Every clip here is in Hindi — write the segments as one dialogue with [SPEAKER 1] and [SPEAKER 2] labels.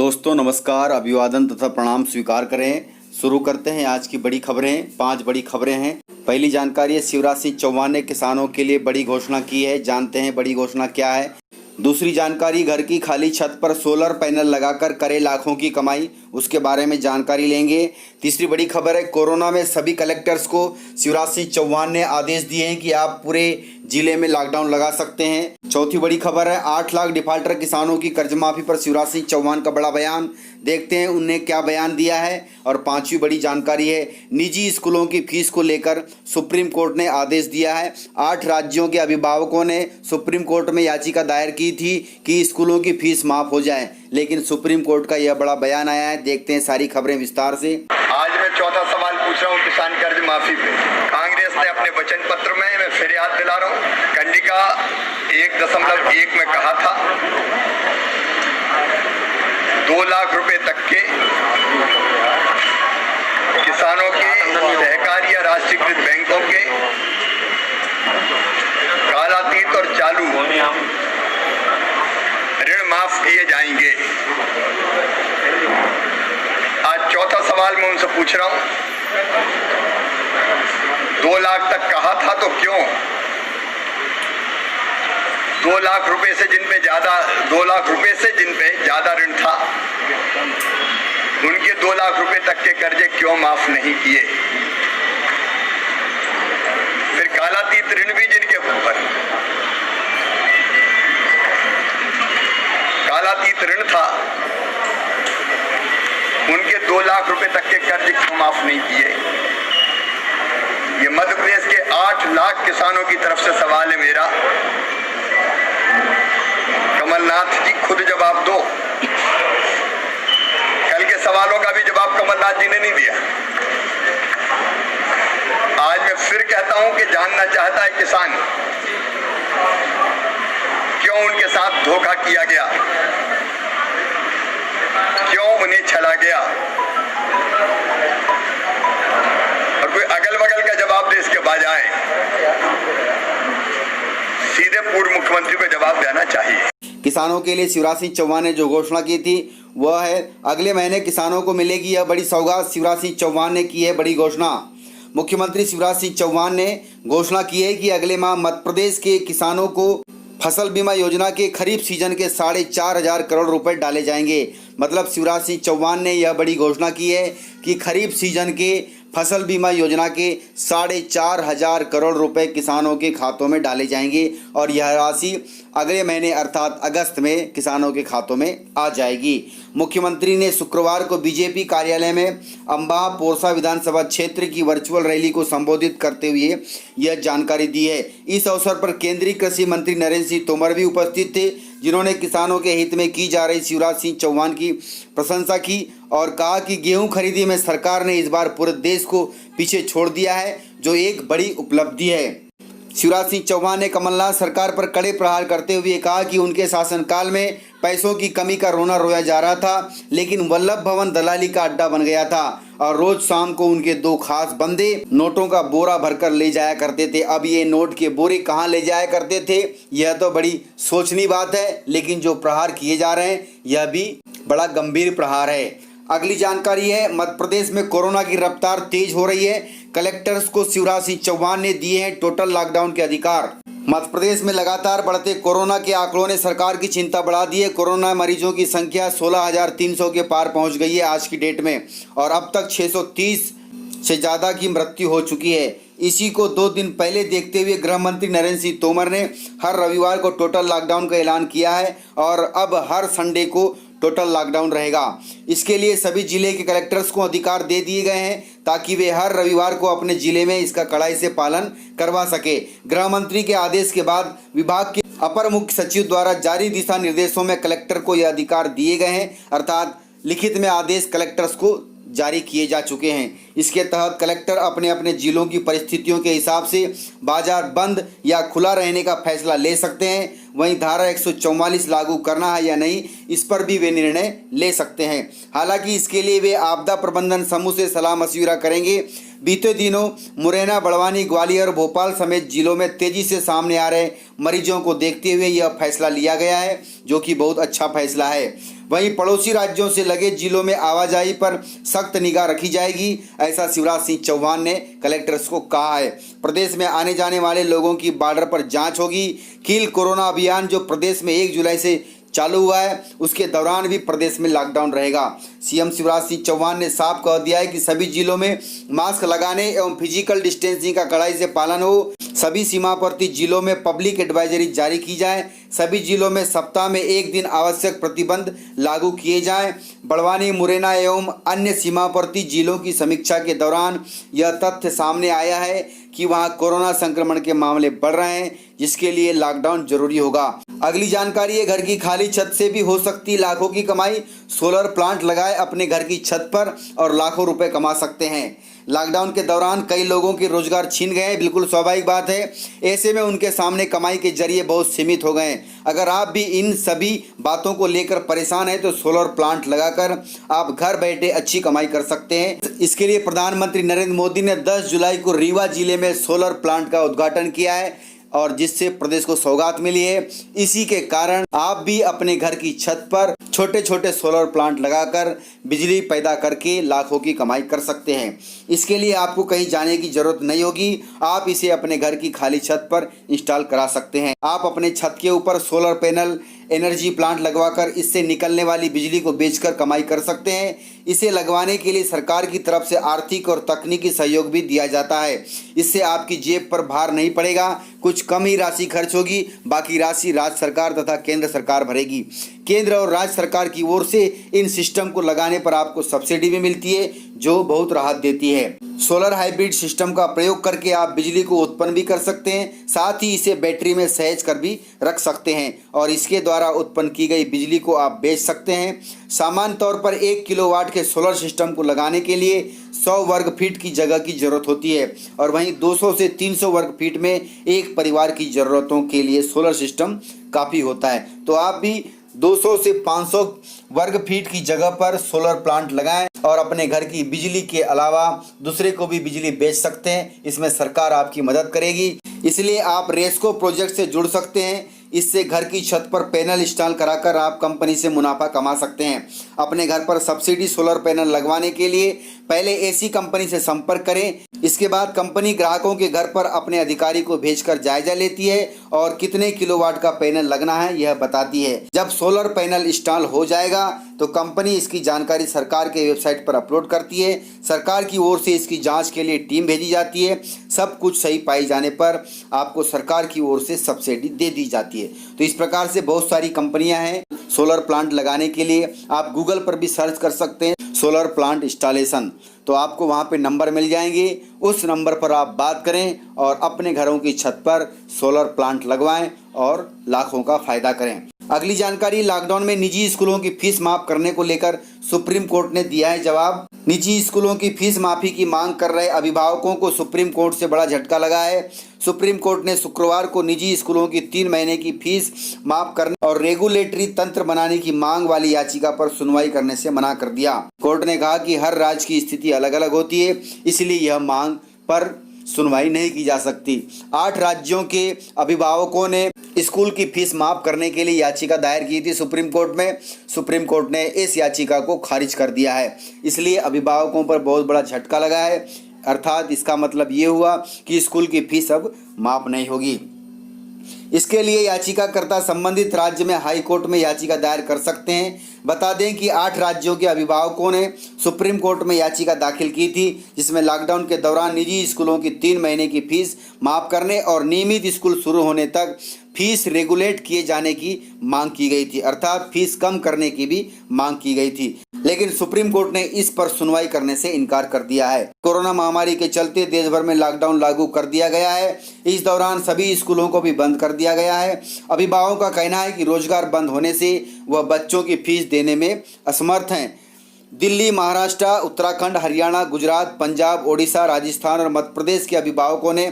[SPEAKER 1] दोस्तों नमस्कार, अभिवादन तथा प्रणाम स्वीकार करें। शुरू करते हैं आज की बड़ी खबरें। 5 बड़ी खबरें हैं। पहली जानकारी है, शिवराज सिंह चौहान ने किसानों के लिए बड़ी घोषणा की है। जानते हैं बड़ी घोषणा क्या है। दूसरी जानकारी, घर की खाली छत पर सोलर पैनल लगाकर करे लाखों की कमाई, उसके बारे में जानकारी लेंगे। तीसरी बड़ी खबर है, कोरोना में सभी कलेक्टर्स को शिवराज सिंह चौहान ने आदेश दिए हैं कि आप पूरे जिले में लॉकडाउन लगा सकते हैं। चौथी बड़ी खबर है, 8 लाख डिफाल्टर किसानों की कर्ज माफी पर शिवराज सिंह चौहान का बड़ा बयान। देखते हैं उनने क्या बयान दिया है। और पांचवी बड़ी जानकारी है, निजी स्कूलों की फीस को लेकर सुप्रीम कोर्ट ने आदेश दिया है। 8 राज्यों के अभिभावकों ने सुप्रीम कोर्ट में याचिका दायर की थी कि स्कूलों की फीस माफ हो जाए, लेकिन सुप्रीम कोर्ट का यह बड़ा बयान आया है। देखते हैं सारी खबरें विस्तार से।
[SPEAKER 2] आज मैं चौथा सवाल पूछ रहा हूँ किसान कर्ज माफी पे। कांग्रेस ने अपने वचन पत्र में, मैं फिर याद दिला रहा हूँ, कंडिका 1.1 में कहा था 2 लाख रुपए तक के किसानों के सहकारी या राष्ट्रीयकृत बैंकों के कालातीत और चालू ऋण माफ किए जाएंगे। आज चौथा सवाल मैं उनसे पूछ रहा हूं, 2 लाख तक कहा था तो क्यों 2 लाख रुपए से जिन पे ज्यादा ऋण था उनके 2 लाख रुपए तक के कर्जे क्यों माफ नहीं किए। फिर कालातीत ऋण भी जिनके ऊपर कालातीत ऋण था उनके 2 लाख रुपए तक के कर्ज क्यों माफ नहीं किए। ये मध्य प्रदेश के 8 लाख किसानों की तरफ से सवाल है मेरा। कमलनाथ जी खुद जवाब दो। कल के सवालों का भी जवाब कमलनाथ जी ने नहीं दिया। आज मैं फिर कहता हूं कि जानना चाहता है किसान क्यों उनके साथ धोखा किया गया, क्यों उन्हें छला गया। और कोई अगल बगल का जवाब दे इसके बजाय सीधे पूर्व मुख्यमंत्री को जवाब देना चाहिए।
[SPEAKER 1] किसानों के लिए शिवराज सिंह चौहान ने जो घोषणा की थी वह है, अगले महीने किसानों को मिलेगी यह बड़ी सौगात। शिवराज सिंह चौहान ने की है बड़ी घोषणा। मुख्यमंत्री शिवराज सिंह चौहान ने घोषणा की है कि अगले माह मध्य प्रदेश के किसानों को फसल बीमा योजना के खरीफ सीजन के 4,500 करोड़ रुपए डाले जाएंगे। मतलब शिवराज सिंह चौहान ने यह बड़ी घोषणा की है कि खरीफ सीजन के फसल बीमा योजना के 4,500 करोड़ रुपए किसानों के खातों में डाले जाएंगे और यह राशि अगले महीने अर्थात अगस्त में किसानों के खातों में आ जाएगी। मुख्यमंत्री ने शुक्रवार को बीजेपी कार्यालय में अम्बाह पोरसा विधानसभा क्षेत्र की वर्चुअल रैली को संबोधित करते हुए यह जानकारी दी है। इस अवसर पर केंद्रीय कृषि मंत्री नरेंद्र सिंह तोमर भी उपस्थित थे, जिन्होंने किसानों के हित में की जा रही शिवराज सिंह चौहान की प्रशंसा की और कहा कि गेहूं खरीदी में सरकार ने इस बार पूरे देश को पीछे छोड़ दिया है, जो एक बड़ी उपलब्धि है। शिवराज सिंह चौहान ने कमलनाथ सरकार पर कड़े प्रहार करते हुए कहा कि उनके शासनकाल में पैसों की कमी का रोना रोया जा रहा था, लेकिन वल्लभ भवन दलाली का अड्डा बन गया था और रोज शाम को उनके 2 खास बंदे नोटों का बोरा भरकर ले जाया करते थे। अब ये नोट के बोरे कहाँ ले जाया करते थे, यह तो बड़ी सोचनीय बात है, लेकिन जो प्रहार किए जा रहे हैं यह भी बड़ा गंभीर प्रहार है। अगली जानकारी है, मध्य प्रदेश में कोरोना की रफ्तार तेज हो रही है। कलेक्टर्स को शिवराज सिंह चौहान ने दिए हैं टोटल लॉकडाउन के अधिकार। मध्य प्रदेश में लगातार बढ़ते कोरोना के आंकड़ों ने सरकार की चिंता बढ़ा दी है। कोरोना मरीजों की संख्या 16,300 के पार पहुंच गई है आज की डेट में और अब तक 630 से ज़्यादा की मृत्यु हो चुकी है। इसी को 2 दिन पहले देखते हुए गृह मंत्री नरेंद्र सिंह तोमर ने हर रविवार को टोटल लॉकडाउन का ऐलान किया है और अब हर संडे को टोटल लॉकडाउन रहेगा। इसके लिए सभी जिले के कलेक्टर्स को अधिकार दे दिए गए हैं ताकि वे हर रविवार को अपने जिले में इसका कड़ाई से पालन करवा सके। गृह मंत्री के आदेश के बाद विभाग के अपर मुख्य सचिव द्वारा जारी दिशा निर्देशों में कलेक्टर को यह अधिकार दिए गए हैं, अर्थात लिखित में आदेश कलेक्टर्स को जारी किए जा चुके हैं। इसके तहत कलेक्टर अपने अपने जिलों की परिस्थितियों के हिसाब से बाजार बंद या खुला रहने का फैसला ले सकते हैं। वहीं धारा 144 लागू करना है या नहीं, इस पर भी वे निर्णय ले सकते हैं। हालांकि इसके लिए वे आपदा प्रबंधन समूह से सलाह मशविरा करेंगे। बीते दिनों मुरैना, बड़वानी, ग्वालियर, भोपाल समेत जिलों में तेजी से सामने आ रहे मरीजों को देखते हुए यह फैसला लिया गया है, जो कि बहुत अच्छा फैसला है। वहीं पड़ोसी राज्यों से लगे जिलों में आवाजाही पर सख्त निगाह रखी जाएगी, ऐसा शिवराज सिंह चौहान ने कलेक्टर्स को कहा है। प्रदेश में आने जाने वाले लोगों की बॉर्डर पर जांच होगी। किल कोरोना अभियान जो प्रदेश में 1 जुलाई से चालू हुआ है, उसके दौरान भी प्रदेश में लॉकडाउन रहेगा। सीएम शिवराज सिंह चौहान ने साफ कह दिया है कि सभी जिलों में मास्क लगाने एवं फिजिकल डिस्टेंसिंग का कड़ाई से पालन हो। सभी सीमावर्ती जिलों में पब्लिक एडवाइजरी जारी की जाए। सभी जिलों में सप्ताह में 1 दिन आवश्यक प्रतिबंध लागू किए जाएं। बड़वानी, मुरैना एवं अन्य सीमावर्ती जिलों की समीक्षा के दौरान यह तथ्य सामने आया है कि वहां कोरोना संक्रमण के मामले बढ़ रहे हैं, जिसके लिए लॉकडाउन जरूरी होगा। अगली जानकारी है, घर की खाली छत से भी हो सकती लाखों की कमाई। सोलर प्लांट लगाए अपने घर की छत पर और लाखों रुपए कमा सकते हैं। लॉकडाउन के दौरान कई लोगों के रोजगार छीन गए, बिल्कुल स्वाभाविक बात है। ऐसे में उनके सामने कमाई के जरिए बहुत सीमित हो गए। अगर आप भी इन सभी बातों को लेकर परेशान हैं तो सोलर प्लांट लगाकर आप घर बैठे अच्छी कमाई कर सकते हैं। इसके लिए प्रधानमंत्री नरेंद्र मोदी ने 10 जुलाई को रीवा जिले में सोलर प्लांट का उद्घाटन किया है और जिससे प्रदेश को सौगात मिली है। इसी के कारण आप भी अपने घर की छत पर छोटे छोटे सोलर प्लांट लगाकर बिजली पैदा करके लाखों की कमाई कर सकते हैं। इसके लिए आपको कहीं जाने की जरूरत नहीं होगी, आप इसे अपने घर की खाली छत पर इंस्टॉल करा सकते हैं। आप अपने छत के ऊपर सोलर पैनल एनर्जी प्लांट लगवाकर इससे निकलने वाली बिजली को बेचकर कमाई कर सकते हैं। इसे लगवाने के लिए सरकार की तरफ से आर्थिक और तकनीकी सहयोग भी दिया जाता है। इससे आपकी जेब पर भार नहीं पड़ेगा, कुछ कम ही राशि खर्च होगी, बाकी राशि राज्य सरकार तथा केंद्र सरकार भरेगी। केंद्र और राज्य सरकार की ओर से इन सिस्टम को लगाने पर आपको सब्सिडी भी मिलती है, जो बहुत राहत देती है। सोलर हाइब्रिड सिस्टम का प्रयोग करके आप बिजली को उत्पन्न भी कर सकते हैं, साथ ही इसे बैटरी में सहेज कर भी रख सकते हैं और इसके द्वारा उत्पन्न की गई बिजली को आप बेच सकते हैं। सामान्य तौर पर 1 किलोवाट के सोलर सिस्टम को लगाने के लिए 100 वर्ग फीट की जगह की जरूरत होती है और वहीं 200 से 300 वर्ग फीट में एक परिवार की जरूरतों के लिए सोलर सिस्टम काफ़ी होता है। तो आप भी 200 से 500 वर्ग फीट की जगह पर सोलर प्लांट लगाएं और अपने घर की बिजली के अलावा दूसरे को भी बिजली बेच सकते हैं। इसमें सरकार आपकी मदद करेगी, इसलिए आप रेस्को प्रोजेक्ट से जुड़ सकते हैं। इससे घर की छत पर पैनल इंस्टॉल कराकर आप कंपनी से मुनाफा कमा सकते हैं। अपने घर पर सब्सिडी सोलर पैनल लगवाने के लिए पहले ऐसी कंपनी से संपर्क करें। इसके बाद कंपनी ग्राहकों के घर पर अपने अधिकारी को भेजकर जायजा लेती है और कितने किलोवाट का पैनल लगना है यह बताती है। जब सोलर पैनल इंस्टॉल हो जाएगा तो कंपनी इसकी जानकारी सरकार के वेबसाइट पर अपलोड करती है। सरकार की ओर से इसकी जांच के लिए टीम भेजी जाती है। सब कुछ सही पाई जाने पर आपको सरकार की ओर से सब्सिडी दे दी जाती है। तो इस प्रकार से बहुत सारी कंपनियां हैं सोलर प्लांट लगाने के लिए। आप गूगल पर भी सर्च कर सकते हैं सोलर प्लांट इंस्टॉलेशन, तो आपको वहां पे नंबर मिल जाएंगे। उस नंबर पर आप बात करें और अपने घरों की छत पर सोलर प्लांट लगवाएं और लाखों का फायदा करें। अगली जानकारी, लॉकडाउन में निजी स्कूलों की फीस माफ करने को लेकर सुप्रीम कोर्ट ने दिया है जवाब। निजी स्कूलों की फीस माफी की मांग कर रहे अभिभावकों को सुप्रीम कोर्ट से बड़ा झटका लगा है। सुप्रीम कोर्ट ने शुक्रवार को निजी स्कूलों की 3 महीने की फीस माफ करने और रेगुलेटरी तंत्र बनाने की मांग वाली याचिका पर सुनवाई करने से मना कर दिया। कोर्ट ने कहा कि हर राज्य की स्थिति अलग अलग होती है, इसलिए यह मांग पर सुनवाई नहीं की जा सकती। 8 राज्यों के अभिभावकों ने स्कूल की फीस माफ करने के लिए याचिका दायर की थी सुप्रीम कोर्ट में। सुप्रीम कोर्ट ने इस याचिका को खारिज कर दिया है, इसलिए अभिभावकों पर बहुत बड़ा झटका लगा है। अर्थात इसका मतलब ये हुआ कि स्कूल की फीस अब माफ नहीं होगी। इसके लिए याचिकाकर्ता संबंधित राज्य में हाई कोर्ट में याचिका दायर कर सकते हैं। बता दें कि 8 राज्यों के अभिभावकों ने सुप्रीम कोर्ट में याचिका दाखिल की थी, जिसमें लॉकडाउन के दौरान निजी स्कूलों की 3 महीने की फीस माफ करने और नियमित स्कूल शुरू होने तक फीस रेगुलेट किए जाने की मांग की गई थी, अर्थात फीस कम करने की भी मांग की गई थी। लेकिन सुप्रीम कोर्ट ने इस पर सुनवाई करने से इनकार कर दिया है। कोरोना महामारी के चलते देश भर में लॉकडाउन लागू कर दिया गया है। इस दौरान सभी स्कूलों को भी बंद कर दिया गया है। अभिभावकों का कहना है कि रोजगार बंद होने से वह बच्चों की फीस देने में असमर्थ हैं। दिल्ली, महाराष्ट्र, उत्तराखंड, हरियाणा, गुजरात, पंजाब, ओडिशा, राजस्थान और मध्य प्रदेश के अभिभावकों ने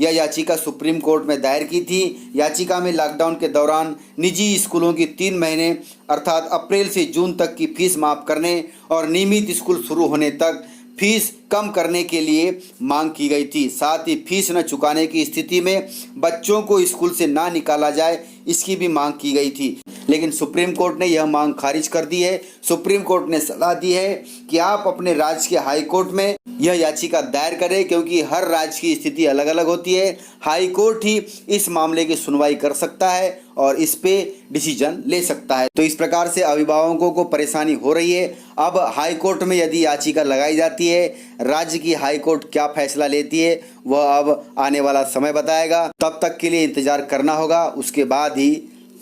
[SPEAKER 1] यह याचिका सुप्रीम कोर्ट में दायर की थी। याचिका में लॉकडाउन के दौरान निजी स्कूलों की 3 महीने अर्थात अप्रैल से जून तक की फीस माफ करने और नियमित स्कूल शुरू होने तक फीस कम करने के लिए मांग की गई थी। साथ ही फीस न चुकाने की स्थिति में बच्चों को स्कूल से ना निकाला जाए, इसकी भी मांग की गई थी। लेकिन सुप्रीम कोर्ट ने यह मांग खारिज कर दी है। सुप्रीम कोर्ट ने सलाह दी है कि आप अपने राज्य के हाई कोर्ट में यह याचिका दायर करें, क्योंकि हर राज्य की स्थिति अलग अलग होती है। हाई कोर्ट ही इस मामले की सुनवाई कर सकता है और इस पे डिसीजन ले सकता है। तो इस प्रकार से अभिभावकों को परेशानी हो रही है। अब हाई कोर्ट में यदि याचिका लगाई जाती है, राज्य की हाई कोर्ट क्या फैसला लेती है वह अब आने वाला समय बताएगा। तब तक के लिए इंतजार करना होगा, उसके बाद ही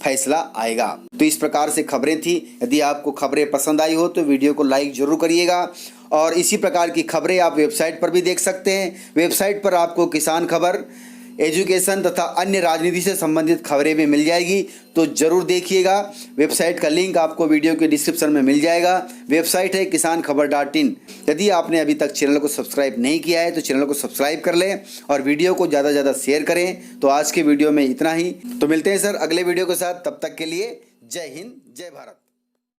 [SPEAKER 1] फैसला आएगा। तो इस प्रकार से खबरें थी। यदि आपको खबरें पसंद आई हो तो वीडियो को लाइक जरूर करिएगा और इसी प्रकार की खबरें आप वेबसाइट पर भी देख सकते हैं। वेबसाइट पर आपको किसान खबर, एजुकेशन तथा अन्य राजनीति से संबंधित खबरें भी मिल जाएगी, तो जरूर देखिएगा। वेबसाइट का लिंक आपको वीडियो के डिस्क्रिप्शन में मिल जाएगा। वेबसाइट है kisanKhabar.in। यदि आपने अभी तक चैनल को सब्सक्राइब नहीं किया है तो चैनल को सब्सक्राइब कर लें और वीडियो को ज़्यादा से ज़्यादा शेयर करें। तो आज के वीडियो में इतना ही। तो मिलते हैं सर अगले वीडियो के साथ, तब तक के लिए जय हिंद, जय भारत।